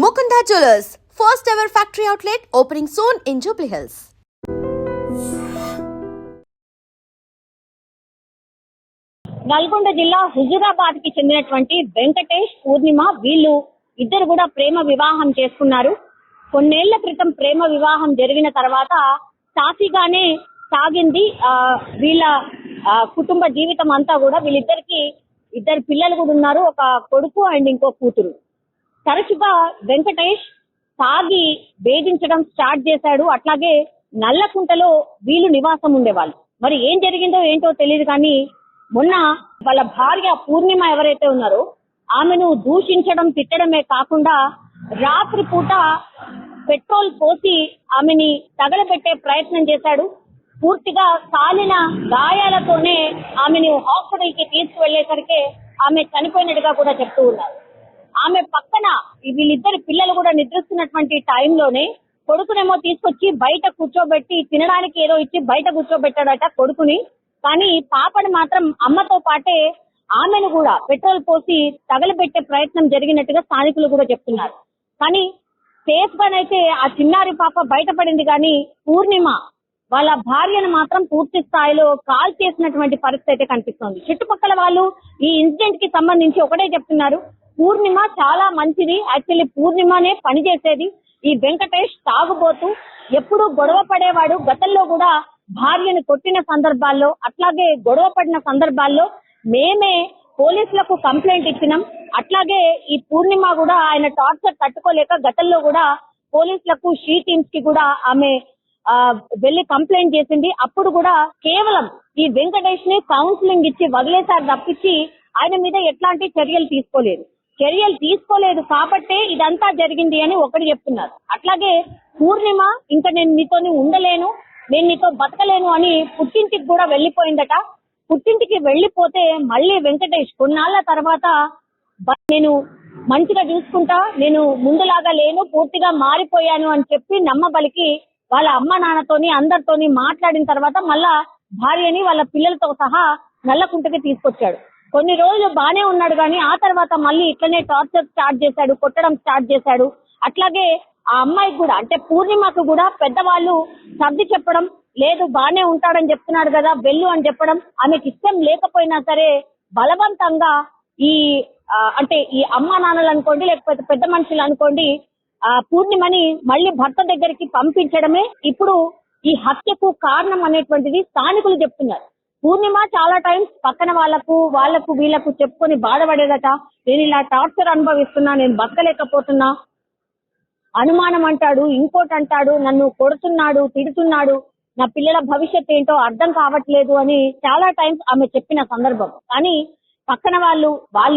Mukunda Jewelers, first ever factory outlet opening soon in Jubilee Hills. Nalgonda జిల్లా హుజూరాబాద్ కి చెందినటువంటి వెంకటేష్ పూర్ణిమ వీళ్ళు ఇద్దరు కూడా ప్రేమ వివాహం చేసుకున్నారు. కొన్నేళ్ల క్రితం ప్రేమ వివాహం జరిగిన తర్వాత సాఫీగానే సాగింది వీళ్ళ కుటుంబ జీవితం అంతా కూడా. వీళ్ళిద్దరికి ఇద్దరు పిల్లలు కూడా ఉన్నారు, ఒక కొడుకు అండ్ ఇంకో కూతురు. తరచుగా వెంకటేష్ తాగి వేధించడం స్టార్ట్ చేశాడు. అట్లాగే నల్లకుంటలో వీళ్ళు నివాసం ఉండేవాళ్ళు. మరి ఏం జరిగిందో ఏంటో తెలియదు కానీ మొన్న వాళ్ళ భార్య పూర్ణిమ ఎవరైతే ఉన్నారో ఆమెను దూషించడం తిట్టడమే కాకుండా రాత్రి పూట పెట్రోల్ పోసి ఆమెని తగలబెట్టే ప్రయత్నం చేశాడు. పూర్తిగా కాలిన గాయాలతోనే ఆమెను హాస్పిటల్ కి తీసుకువెళ్లేసరికి ఆమె చనిపోయినట్టుగా కూడా చెప్తూ ఉన్నారు. ఆమె పక్కన వీళ్ళిద్దరు పిల్లలు కూడా నిద్రిస్తున్నటువంటి టైంలోనే కొడుకునేమో తీసుకొచ్చి బయట కూర్చోబెట్టి తినడానికి ఏదో ఇచ్చి బయట కూర్చోబెట్టాడట కొడుకుని. కానీ పాపని మాత్రం అమ్మతో పాటే ఆమెను కూడా పెట్రోల్ పోసి తగలబెట్టే ప్రయత్నం జరిగినట్టుగా స్థానికులు కూడా చెప్తున్నారు. కానీ సేఫ్ గానైతే ఆ చిన్నారి పాప బయటపడింది. కానీ పూర్ణిమ వాళ్ళ భార్యను మాత్రం పూర్తి స్థాయిలో కాల్ చేసినటువంటి పరిస్థితి అయితే కనిపిస్తోంది. చుట్టుపక్కల వాళ్ళు ఈ ఇన్సిడెంట్ కి సంబంధించి ఒకటే చెప్తున్నారు, పూర్ణిమ చాలా మంచిది, యాక్చువల్లీ పూర్ణిమనే పనిచేసేది. ఈ వెంకటేష్ తాగుబోతూ ఎప్పుడు గొడవ పడేవాడు. గతంలో కూడా భార్యను కొట్టిన సందర్భాల్లో అట్లాగే గొడవ పడిన సందర్భాల్లో మేమే పోలీసులకు కంప్లైంట్ ఇచ్చినాం. అట్లాగే ఈ పూర్ణిమ కూడా ఆయన టార్చర్ తట్టుకోలేక గతంలో కూడా పోలీసులకు షీ టీమ్స్ కి కూడా ఆమె వెళ్లి కంప్లైంట్ చేసింది. అప్పుడు కూడా కేవలం ఈ వెంకటేష్ ని కౌన్సిలింగ్ ఇచ్చి వదిలేసారు తప్పించి ఆయన మీద ఎట్లాంటి చర్యలు తీసుకోలేదు కాబట్టే ఇదంతా జరిగింది అని ఒకటి చెప్తున్నారు. అట్లాగే పూర్ణిమ ఇంకా నేను నీతోని ఉండలేను, నేను నీతో బతకలేను అని పుట్టింటికి కూడా వెళ్లిపోయిందట. పుట్టింటికి వెళ్లిపోతే మళ్ళీ వెంకటేష్ కొన్నాళ్ల తర్వాత నేను మంచిగా చూసుకుంటా, నేను ముందులాగా లేను, పూర్తిగా మారిపోయాను అని చెప్పి నమ్మబలికి వాళ్ళ అమ్మ నాన్నతోని అందరితోని మాట్లాడిన తర్వాత మళ్ళా భార్యని వాళ్ళ పిల్లలతో సహా నల్లకుంటకి తీసుకొచ్చాడు. కొన్ని రోజులు బానే ఉన్నాడు కానీ ఆ తర్వాత మళ్ళీ ఇట్లనే టార్చర్ స్టార్ట్ చేశాడు, కొట్టడం స్టార్ట్ చేశాడు. అట్లాగే ఆ అమ్మాయికి కూడా అంటే పూర్ణిమకు కూడా పెద్దవాళ్ళు సర్ది చెప్పడం లేదు, బానే ఉంటాడని చెప్తున్నాడు కదా వెళ్ళు అని చెప్పడం, ఆమెకి ఇష్టం లేకపోయినా సరే బలవంతంగా అంటే ఈ అమ్మా నాన్నలు అనుకోండి లేకపోతే పెద్ద మనుషులు అనుకోండి పూర్ణిమని మళ్ళీ భర్త దగ్గరికి పంపించడమే ఇప్పుడు ఈ హత్యకు కారణం అనేటువంటిది స్థానికులు చెప్తున్నారు. పూర్ణిమ చాలా టైమ్స్ పక్కన వాళ్ళకు వీళ్ళకు చెప్పుకొని బాధపడేదట. నేను ఇలా టార్చర్ అనుభవిస్తున్నా, నేను బతకలేకపోతున్నా, అనుమానం అంటాడు, ఇంకోటి అంటాడు, నన్ను కొడుతున్నాడు, తిడుతున్నాడు, నా పిల్లల భవిష్యత్ ఏంటో అర్థం కావట్లేదు అని చాలా టైమ్స్ ఆమె చెప్పిన సందర్భం. కానీ పక్కన వాళ్ళు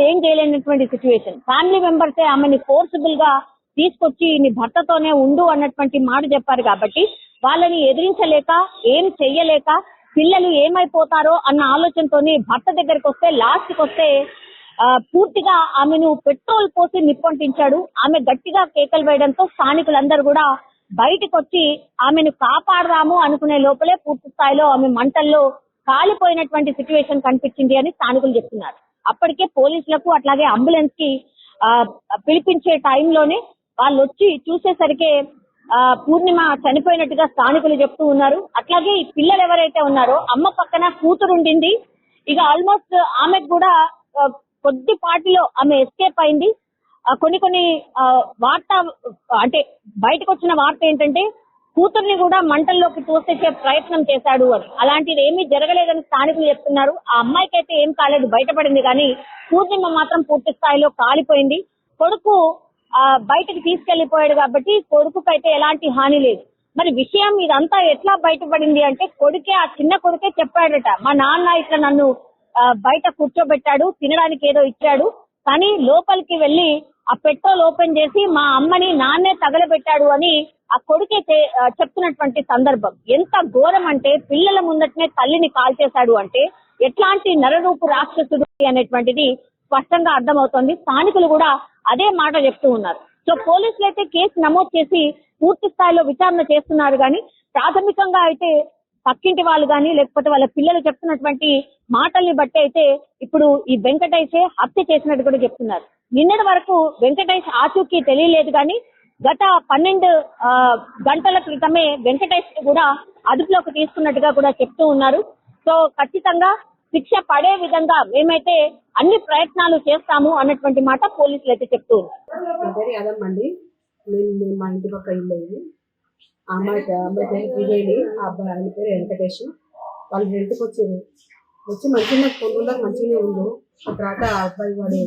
ఏం చేయలేనటువంటి సిచ్యువేషన్. ఫ్యామిలీ మెంబర్సే ఆమెని ఫోర్సిబుల్ గా తీసుకొచ్చి నీ భర్తతోనే ఉండు అన్నటువంటి మాట చెప్పారు. కాబట్టి వాళ్ళని ఎదిరించలేక ఏం చెయ్యలేక పిల్లలు ఏమైపోతారో అన్న ఆలోచనతోని భర్త దగ్గరికి వస్తే లాస్ట్ కి వస్తే పూర్తిగా ఆమెను పెట్రోల్ పోసి నిప్పంటించాడు. ఆమె గట్టిగా కేకలు వేయడంతో స్థానికులందరూ కూడా బయటకు వచ్చి ఆమెను కాపాడదాము అనుకునే లోపలే పూర్తి స్థాయిలో ఆమె మంటల్లో కాలిపోయినటువంటి సిచ్యువేషన్ కనిపించింది అని స్థానికులు చెప్తున్నారు. అప్పటికే పోలీసులకు అట్లాగే అంబులెన్స్ కి పిలిపించే టైంలోనే వాళ్ళు వచ్చి చూసేసరికి పూర్ణిమ చనిపోయినట్టుగా స్థానికులు చెప్తూ ఉన్నారు. అట్లాగే ఈ పిల్లలు ఎవరైతే ఉన్నారో అమ్మ పక్కన కూతురు ఉండింది. ఇక ఆల్మోస్ట్ ఆమెకు కూడా కొద్దిపాటిలో ఆమె ఎస్కేప్ అయింది. కొన్ని వార్త అంటే బయటకు వచ్చిన వార్త ఏంటంటే కూతుర్ని కూడా మంటల్లోకి తోసేసే ప్రయత్నం చేశాడు అని. అలాంటిది ఏమీ జరగలేదని స్థానికులు చెప్తున్నారు. ఆ అమ్మాయికి అయితే ఏం కాలేదు, బయటపడింది. కానీ పూర్ణిమ మాత్రం పూర్తి స్థాయిలో కాలిపోయింది. కొడుకు బయటకు తీసుకెళ్లిపోయాడు కాబట్టి కొడుకుకైతే ఎలాంటి హాని లేదు. మరి విషయం ఇదంతా ఎట్లా బయటపడింది అంటే ఆ చిన్న కొడుకే చెప్పాడట, మా నాన్న ఇట్లా నన్ను బయట కూర్చోబెట్టాడు, తినడానికి ఏదో ఇచ్చాడు, కానీ లోపలికి వెళ్లి ఆ పెట్రోల్ ఓపెన్ చేసి మా అమ్మని నాన్నే తగలబెట్టాడు అని ఆ కొడుకే చెప్తున్నటువంటి సందర్భం. ఎంత ఘోరం అంటే పిల్లల ముందటనే తల్లిని కాల్చేశాడు అంటే ఎట్లాంటి నరరూపు రాక్షసుడు అనేటువంటిది స్పష్టంగా అర్థమవుతోంది. స్థానికులు కూడా అదే మాట చెప్తూ ఉన్నారు. సో పోలీసులు అయితే కేసు నమోదు చేసి పూర్తి స్థాయిలో విచారణ చేస్తున్నారు. కానీ ప్రాథమికంగా అయితే పక్కింటి వాళ్ళు కానీ లేకపోతే వాళ్ళ పిల్లలు చెప్తున్నటువంటి మాటల్ని బట్టి అయితే ఇప్పుడు ఈ వెంకటేషే హత్య చేసినట్టు కూడా చెప్తున్నారు. నిన్నటి వరకు వెంకటేష్ ఆచూకీ తెలియలేదు కానీ గత 12 గంటల క్రితమే వెంకటేష్ కూడా అదుపులోకి తీసుకున్నట్టుగా కూడా చెప్తూ ఉన్నారు. సో ఖచ్చితంగా శిక్ష పడే విధంగా మేమైతే అన్ని ప్రయత్నాలు చేస్తాము అన్నటువంటి మాట పోలీసులు అయితే చెప్తూ ఉన్నారు. అదమ్మండి నేను మా ఇంటి పక్క ఇల్లు ఇది. అమ్మాయి పేరు విజయని, ఆ అబ్బాయి ఆయన పేరు వెంకటేష్. వాళ్ళు రెంట్కి వచ్చి మంచిగా కొండలో మంచిగానే ఉండు. ఆ తర్వాత ఆ అబ్బాయి వాడు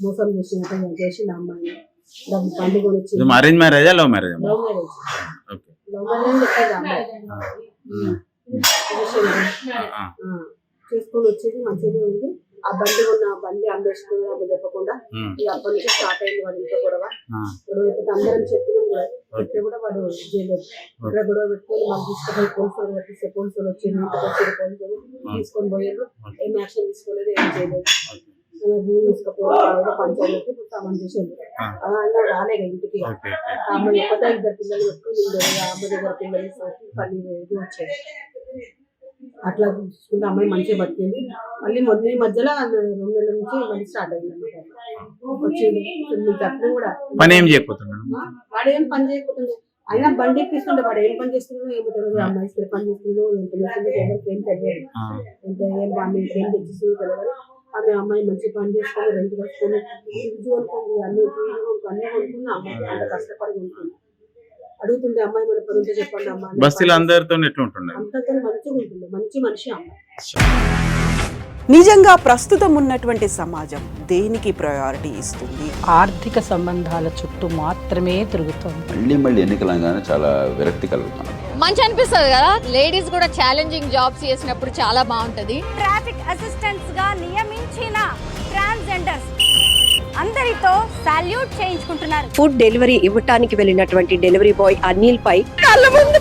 మోసం చేసిండు ఆ అమ్మాయిని. దాన్ని బండి కొనిచ్చి అరేంజ్ మ్యారేజా లవ్ మ్యారేజ్? లవ్ మ్యారేజ్ చెప్పేది అమ్మాయి చేసుకొని వచ్చేది మంచిగానే ఉంది. ఆ బండి ఉన్న బండి అమ్మేసుకుని అప్పుడు చెప్పకుండా ఇక అప్పటి నుంచి స్టార్ట్ అయింది వాడు ఇంట్లో గొడవ. గొడవ అందరం చెప్పినాం కూడా చెప్తే కూడా వాడు చేయలేదు. ఇక్కడ గొడవ పెట్టుకొని మాకు తీసుకుపోయి పోలీసులు పట్టిస్తే పోలీసులు వచ్చి ఇంటికి వచ్చి పోలీసులు తీసుకొని పోయారు. ఏం యాక్షన్ తీసుకోలేదు, ఏం చేయలేదు. భూమి తీసుకుపోయి పంచాయతీ సామాన్ చేసేది. అలా రాలే ఇంటికి. అమ్మాయి ఎక్కడో 2 పిల్లలు పెట్టుకుని అమ్మాయి దగ్గర పిల్లలు పని ఇది వచ్చేది. అట్లా చూసుకుంటే అమ్మాయి మంచిగా బతికింది. మళ్ళీ మొదటి మధ్యలో 2 నెలల నుంచి మళ్ళీ స్టార్ట్ అయింది అన్నమాట. వచ్చింది అప్పుడు కూడా పని ఏం చేయకపోతున్నాడు, వాడు ఏం పని చేయకపోతుండే. అయినా బండి ఎక్కిస్తుండే. వాడు ఏం పని చేస్తున్నాడో ఏమో తెలియదు. అమ్మాయి స్థిర పని చేస్తుందో ఏం తెలియదు, ఎవరికి ఏం తెలియదు. ఆమె ఏం తెచ్చిస్తుందో తెలియదు. ఆమె అమ్మాయి మంచి పని చేసుకొని రెండు కట్టుకొని ఫ్రిడ్జ్ కొనుక్కుంది, అన్ని కొనుక్కున్న అమ్మాయి అంత కష్టపడి కొనుక్కుంది. అడుగుతుండే అమ్మాయి మన పని ఉంటే చెప్పండి అమ్మ. బస్తీలో అందరితో ఎట్లా ఉంటుండే? అంతతో మంచిగా ఉంటుంది, మంచి మనిషి అమ్మాయి. నిజంగా ప్రస్తుతం ఉన్నటువంటి సమాజం దేనికి ప్రయారిటీ ఇస్తుంది? ఆర్థిక సంబంధాల చుట్టూ మాత్రమే తిరుగుతుంది. మళ్ళీ ఎన్నికలంగానే చాలా విరక్తి కలుగుతాం. మంచి అనిపిస్తుంది కదా, లేడీస్ కూడా ఛాలెంజింగ్ జాబ్స్ చేసినప్పుడు చాలా బాగుంటది. ట్రాఫిక్ అసిస్టెంట్స్ గా నియమించిన ట్రాన్స్జెండర్స్ అందరితో సాల్యూట్ చేయించుకుంటున్నారు. ఫుడ్ డెలివరీ ఇవ్వటానికి వెళ్ళినటువంటి డెలివరీ బాయ్ అనిల్ పై కళ్ళ ముందు